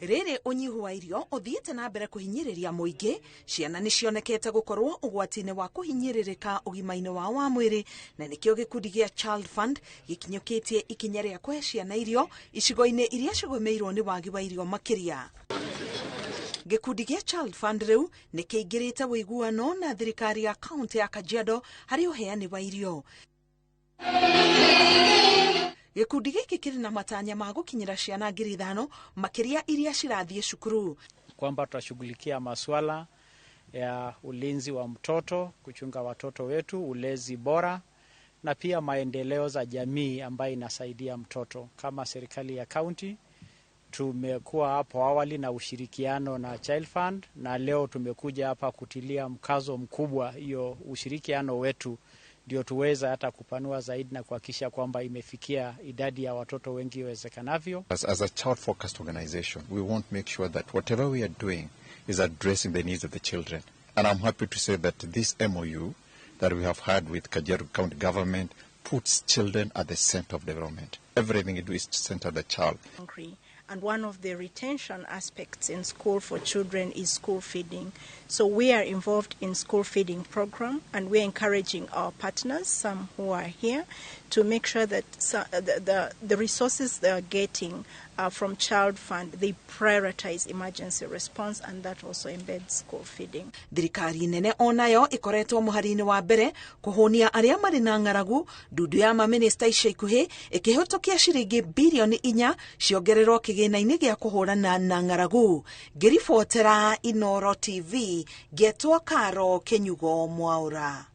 Rĩrĩ ũnyihu wa irio ũthiĩte na mbere kũhinyĩrĩria mũingĩ, ciana nĩ cionekete gũkorwo ũgwati-inĩ wa kũhinyĩrĩrĩka ũgima-inĩ wao wa mwĩrĩ, na nĩkĩo gĩkundi gĩa Child Fund gĩkinyũkĩtie ikinya rĩa kũhe ciana irio icigo-inĩ iria cigũmĩirwo nĩ wagi wa irio makĩria. Gĩkundi gĩa Child Fund rĩu nĩ kĩingĩrĩte ũiguano na thirikari ya kaunti ya Kajiado harĩ ũheani wa irio. Gĩkundi gĩkĩ kĩrĩ na matanya ma gũkinyĩra ciana 5,000 makĩria iria cirathiĩ cukuru. Kwamba tutashughulikia masuala ya ulinzi wa mtoto, kuchunga watoto wetu, ulezi bora na pia maendeleo za jamii ambayo inasaidia mtoto. Kama serikali ya kaunti tumekuwa hapo awali na ushirikiano na Child Fund, na leo tumekuja hapa kutilia mkazo mkubwa hiyo ushirikiano wetu ndio tuweza hata kupanua zaidi na kuhakikisha kwamba imefikia idadi ya watoto wengi iwezekanavyo. As a child focused organization, we want to make sure that whatever we are doing is addressing the needs of the children. And I'm happy to say that this MOU that we have had with Kajiado County government puts children at the center of development. Everything we do is to center the child. And one of the retention aspects in school for children is school feeding. So we are involved in school feeding program, and we're encouraging our partners, some who are here, to make sure that the resources they are getting from Child Fund, they prioritize emergency response, and that also embeds school feeding. Thirikari nene onayo ikoretwo mũhari-inĩ wa mbere kũhũnia arĩa marĩ na ng'aragu, ndundu ya maminista ica ikuhĩ ĩkĩhĩtũkia ciringi bilioni 4 ciongererwo kĩgĩna-inĩ gĩa kũhũrana na ng'aragu. Ngĩribotera Inooro TV, Getwo Karo Kenyugo Mwaura.